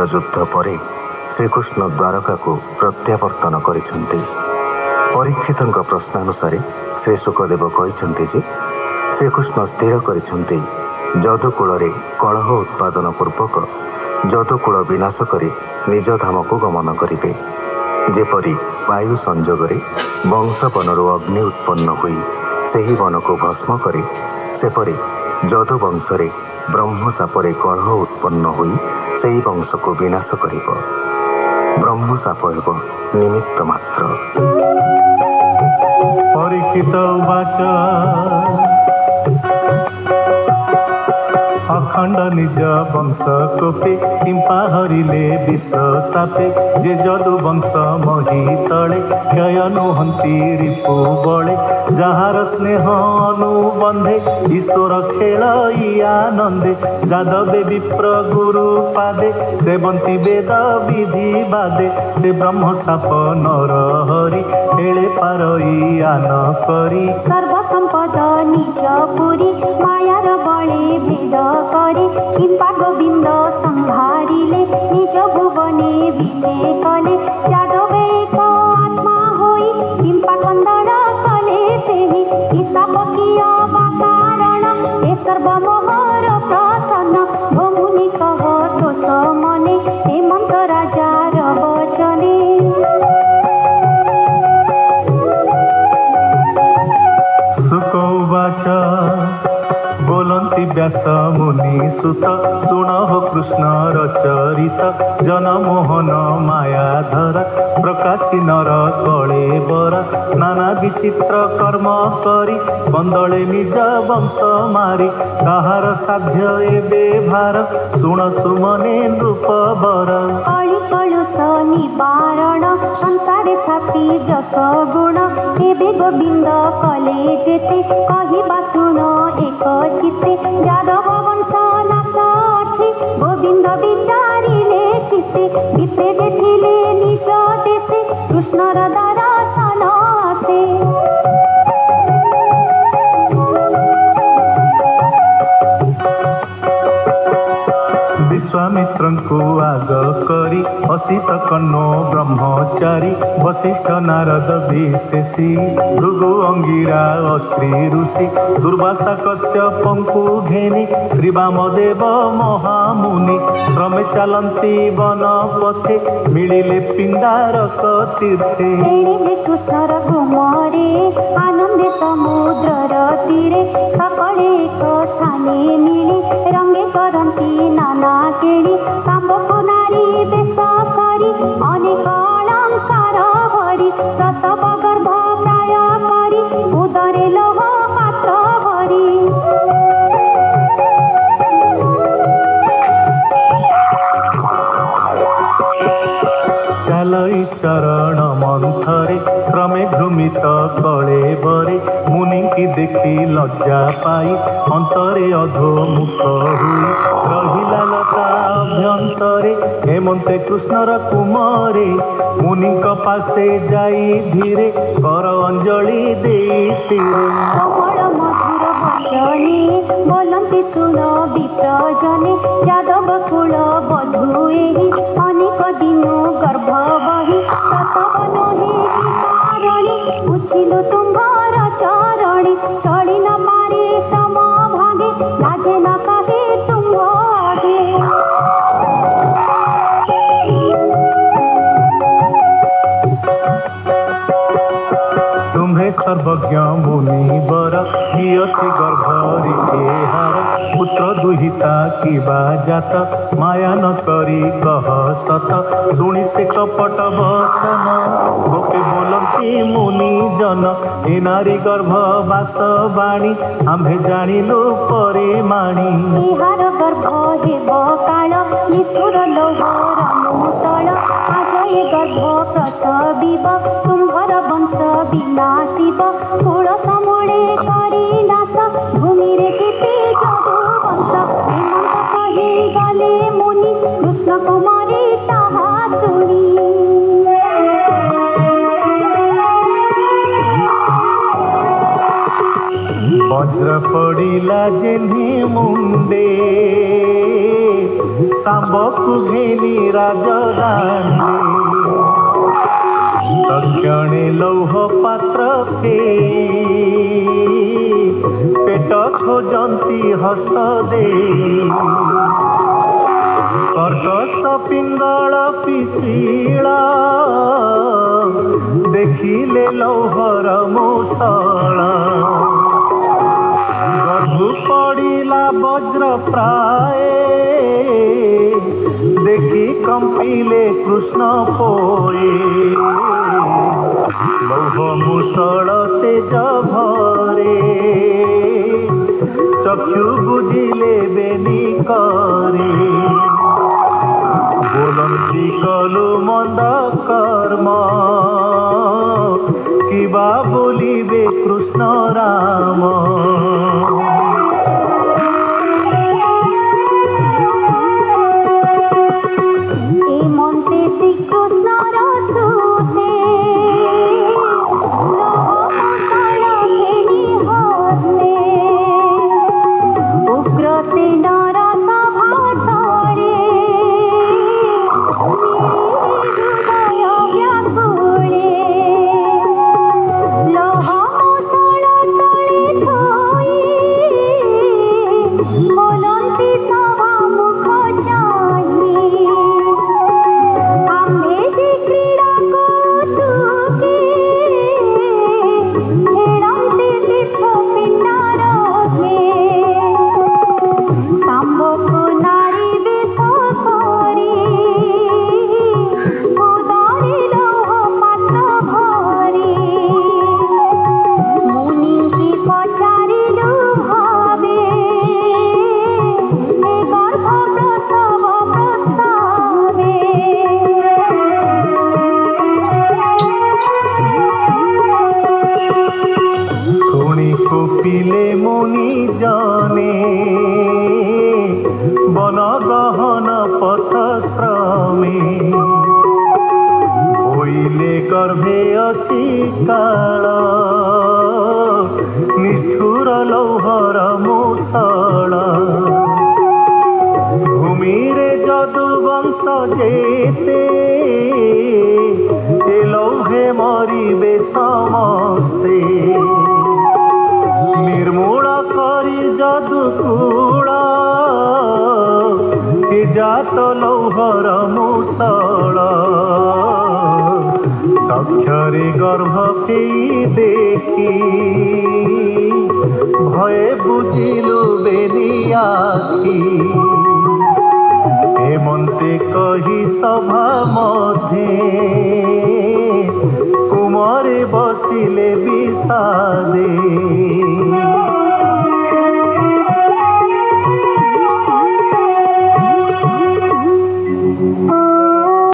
कुरुक्षेत्र युद्ध पर श्रीकृष्ण द्वारका को प्रत्यावर्तन करिसेंति। परीक्षितଙ୍କ प्रश्नानुसार श्री सुखदेव कहते जे श्रीकृष्ण स्थिर करिसेंति जदुकूल कलह उत्पादन पूर्वक जदुकूल विनाश कर निज धाम को गमन करेंगे। जेपरी वायु संजोग वंश वनरू अग्नि उत्पन्न हुई ସେହି वन को भस्म करे, सेपरी जदु वंश ब्रह्म सापर कलह उत्पन्न हुई ସେହି वंश को विनाश करिब। ब्रह्म साप एव निमित्त मात्र। परीक्षित उवाच अखंड निज वंश कोपे किंपा हरिले विश्व सापे जे जदु वंश मही तले क्षय नुहंती रिपु बले जार स्नेह अनुबंधे ईश्वर खेल आनंदे जादवे विप्र गुरु पादे सेवंती वेद विधि बादे से ब्रह्म साप नर हरि खेले पारई आन करी सर्वसंपद निज पुरी मायार बळे भेद करे किंपा गोविंद संहारिले निज भुवने विजे कले जादवे एक आत्मा होई किंपा कंदर कले सेहि ईशापकीय कारण ए सर्वमोहर प्रसन्न भमुनि कह तोष मने हेमंत राजार वचने। सुख उवाच बोलंती व्यास मुनि सुत शुण कृष्ण रचरित जनमोहन मायाधर प्रकाशी नर कले बर नाना विचित्र कर्म करी बंदले निज वंश मारी कहार साध्य एबे भार शुण सुमने नृप बर कଳି कलुष निवारण संसारे थापी जस गुण एबे गोविंद कले जेते कहिबा शुण एक चित्ते जादव वंश नाश अछि गोविंद विचारिले चित्ते विप्रे देखिले निज देशे कृष्णर दर्शन आसे। विश्वामित्र को आग करी असित कन्नो ब्रह्मचारी वशिष्ठ नारद विशेषी भृगु अंगिरा अत्रि ऋषि दुर्वासा कश्यपंकु घेनी श्री वामदेव महामुनि क्रमे चलंती वन पथे मिलिले पिंडारक तीर्थे कृष्णर गुमरे आनंदे समुद्रर तीरे सकले एक स्थाने मिली रंगे करंती नाना केली कामको नारी बेश करी अनेक अलंकार भरी प्रसव गर्भ प्राय करी उदरे लोह पात्र भरी चालई चरण मंथरे क्रमे घृमित कले बरे मुनि की देखी लज्जा पाई अंतरे अधोमुख हुई रहिला लता अभ्यंतरे हेमंते कृष्णर कुमरे मुनि पासे जाई धीरे कर अंजलि देतीरे कमल मधुर वचने बोलंती शुण विप्रजने यादव कुल बधू एहि अनेक दिन गर्भ बही प्रसव नहे कारणे उछिलु तुम्हार चरणे चढ़ी न पारे सम भागे लाजे न कहे तुम आगे। तुम्हें सर्वज्ञ मुनि बर कियति गर्भ ऋषिहार पुत्र दुहिता की जात माया न करी कह सत शुणी से कपट वचन गोपे बोलती मुनि जन ए नारी गर्भ बास बाणी आम्भे जानिलु परे माणी इहार गर्भ हेब काल निष्ठुर लोहर मुतल आज ए गर्भ प्रसविब तुम्भर वंश विनाशिब कुल समूले करी नाश भूमि रे कीर्ति जदु वंश हेमंत कहि गले मुनि कृष्ण कुमारी ताहा सुनी। वज्र पड़िला जेन्ही मुंडे शाम्बकु घेनी राजदानी तक्षणे लौह पात्र पेट खोजती हस्त दे कर्कश पिंगल पिशीला देखिले लौहर मुसला गर्भु पड़िला वज्र प्राय देखी कंपिले कृष्ण पोए लौह मुसल तेज भरे चक्षु बुझिले बेनी करे बोलती कलु मंद कर्म किबा बोलिबे कृष्ण राम कोपिले मुनि जाने बन गहन पथ श्रमे बोइले गर्भे अति काल निष्ठुर लौहर मुसल भूमि रे जदुवंश जेते लौहे मरिबे समस्ते निर्मूल करी जदुकूल जात लौहर मुसल चक्षरे गर्भ के देखी भय बुझिलु बेनियाखी हेमंते कही सभा मध्य